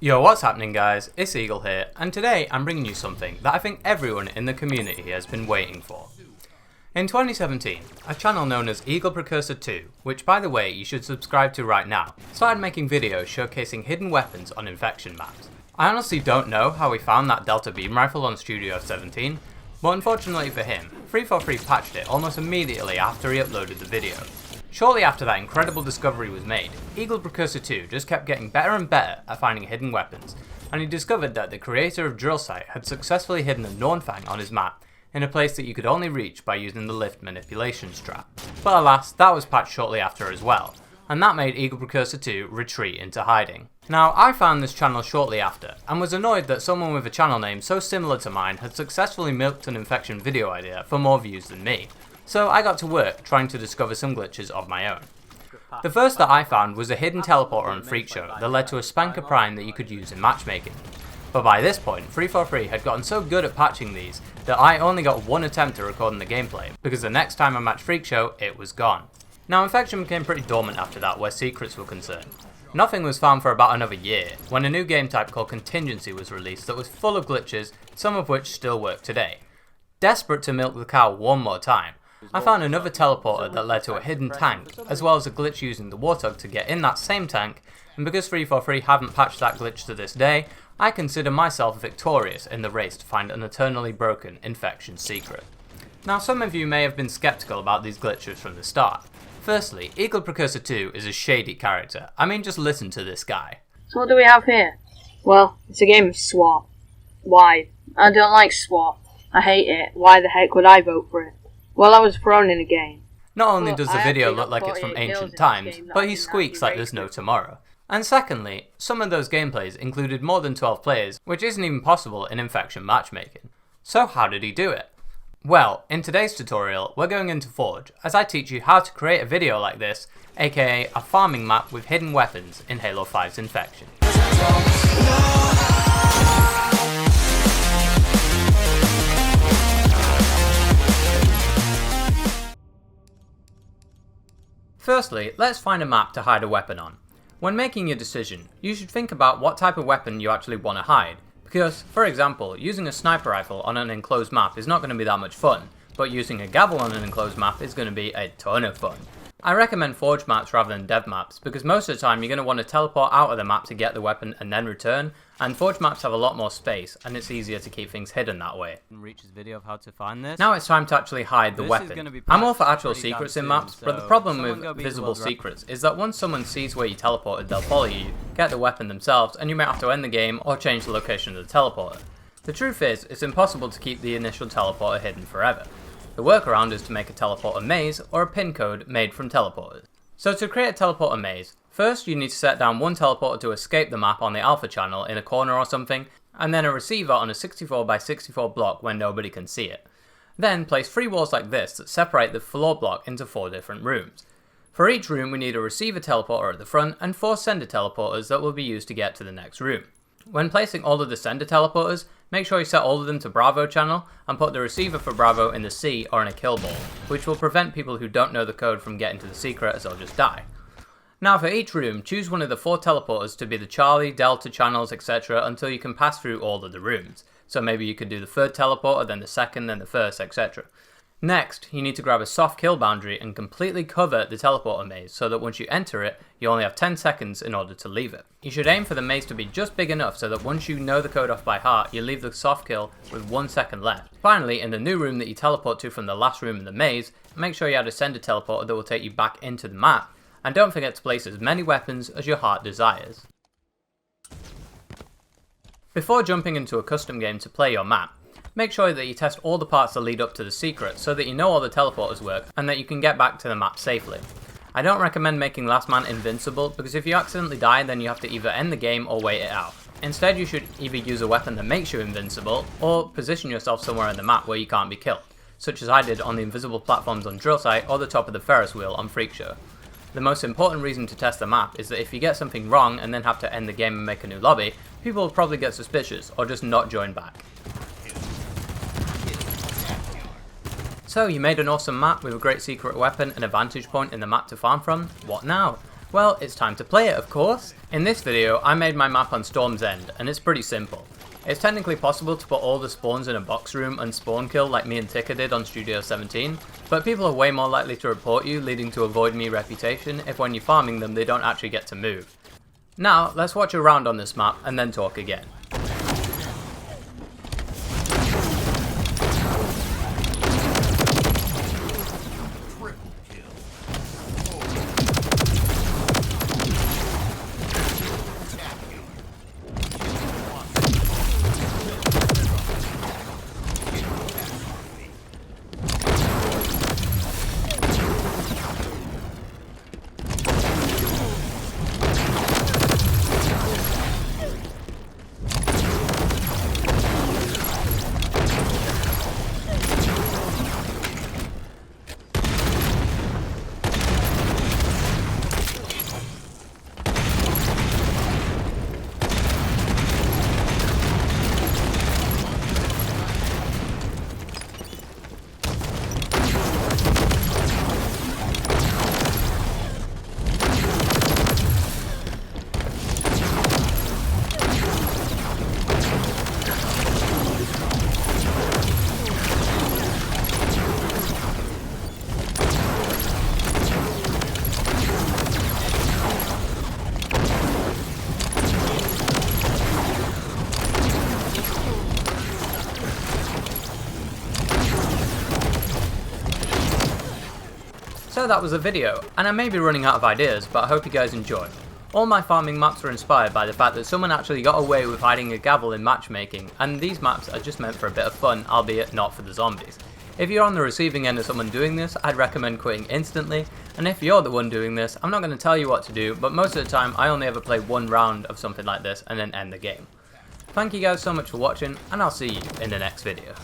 Yo, what's happening guys? It's Eagle here, and today I'm bringing you something that I think everyone in the community has been waiting for. In 2017, a channel known as Eagle Precursor 2, which by the way you should subscribe to right now, started making videos showcasing hidden weapons on infection maps. I honestly don't know how he found that Delta beam rifle on Studio 17, but unfortunately for him, 343 patched it almost immediately after he uploaded the video. Shortly after that incredible discovery was made, Eagle Precursor 2 just kept getting better and better at finding hidden weapons, and he discovered that the creator of Drill Sight had successfully hidden a Nornfang on his map in a place that you could only reach by using the lift manipulation strat. But alas, that was patched shortly after as well, and that made Eagle Precursor 2 retreat into hiding. Now, I found this channel shortly after, and was annoyed that someone with a channel name so similar to mine had successfully milked an infection video idea for more views than me. So I got to work trying to discover some glitches of my own. The first that I found was a hidden teleporter on Freak Show that led to a Spanker Prime that you could use in matchmaking. But by this point, 343 had gotten so good at patching these that I only got one attempt at recording the gameplay, because the next time I matched Freak Show, it was gone. Now infection became pretty dormant after that where secrets were concerned. Nothing was found for about another year, when a new game type called Contingency was released that was full of glitches, some of which still work today. Desperate to milk the cow one more time, I found another teleporter that led to a hidden tank, as well as a glitch using the Warthog to get in that same tank, and because 343 haven't patched that glitch to this day, I consider myself victorious in the race to find an eternally broken infection secret. Now some of you may have been skeptical about these glitches from the start. Firstly, Eagle Precursor 2 is a shady character. I mean, just listen to this guy. So what do we have here? Well, it's a game of SWAT. Why? I don't like SWAT. I hate it. Why the heck would I vote for it? Well, I was thrown in a game. Not only does the video look like it's from ancient times, but he squeaks like there's no tomorrow. And secondly, some of those gameplays included more than 12 players, which isn't even possible in infection matchmaking. So how did he do it? Well, in today's tutorial, we're going into Forge, as I teach you how to create a video like this, aka a farming map with hidden weapons in Halo 5's Infection. Firstly, let's find a map to hide a weapon on. When making your decision, you should think about what type of weapon you actually want to hide, because, for example, using a sniper rifle on an enclosed map is not going to be that much fun, but using a GAVEL on an enclosed map is going to be a ton of fun. I recommend Forge maps rather than dev maps, because most of the time you're going to want to teleport out of the map to get the weapon and then return, and Forge maps have a lot more space, and it's easier to keep things hidden that way. Reaches video of how to find this. Now it's time to actually hide the weapon. I'm all for actual secrets in maps, but the problem with visible secrets is that once someone sees where you teleported, they'll follow you, get the weapon themselves, and you may have to end the game or change the location of the teleporter. The truth is, it's impossible to keep the initial teleporter hidden forever. The workaround is to make a teleporter maze or a pin code made from teleporters. So to create a teleporter maze, first you need to set down one teleporter to escape the map on the alpha channel in a corner or something, and then a receiver on a 64x64 block where nobody can see it. Then place 3 walls like this that separate the floor block into 4 different rooms. For each room we need a receiver teleporter at the front and 4 sender teleporters that will be used to get to the next room. When placing all of the sender teleporters, make sure you set all of them to Bravo channel and put the receiver for Bravo in the C or in a kill ball, which will prevent people who don't know the code from getting to the secret as they'll just die. Now for each room, choose one of the 4 teleporters to be the Charlie, Delta channels, etc. until you can pass through all of the rooms. So maybe you could do the 3rd teleporter, then the 2nd, then the 1st, etc. Next, you need to grab a soft kill boundary and completely cover the teleporter maze so that once you enter it, you only have 10 seconds in order to leave it. You should aim for the maze to be just big enough so that once you know the code off by heart, you leave the soft kill with 1 second left. Finally, in the new room that you teleport to from the last room in the maze, make sure you add a sender teleporter that will take you back into the map, and don't forget to place as many weapons as your heart desires. Before jumping into a custom game to play your map, make sure that you test all the parts that lead up to the secret so that you know all the teleporters work and that you can get back to the map safely. I don't recommend making Last Man invincible because if you accidentally die then you have to either end the game or wait it out. Instead you should either use a weapon that makes you invincible or position yourself somewhere on the map where you can't be killed, such as I did on the invisible platforms on Drill Sight or the top of the Ferris wheel on Freak Show. The most important reason to test the map is that if you get something wrong and then have to end the game and make a new lobby, people will probably get suspicious or just not join back. So you made an awesome map with a great secret weapon and a vantage point in the map to farm from. What now? Well, it's time to play it, of course. In this video, I made my map on Storm's End, and it's pretty simple. It's technically possible to put all the spawns in a box room and spawn kill like me and Tika did on Studio 17, but people are way more likely to report you, leading to avoid me reputation if when you're farming them they don't actually get to move. Now, let's watch a round on this map and then talk again. So that was a video, and I may be running out of ideas, but I hope you guys enjoy. All my farming maps were inspired by the fact that someone actually got away with hiding a gavel in matchmaking, and these maps are just meant for a bit of fun, albeit not for the zombies. If you're on the receiving end of someone doing this, I'd recommend quitting instantly, and if you're the one doing this, I'm not going to tell you what to do, but most of the time I only ever play one round of something like this and then end the game. Thank you guys so much for watching, and I'll see you in the next video.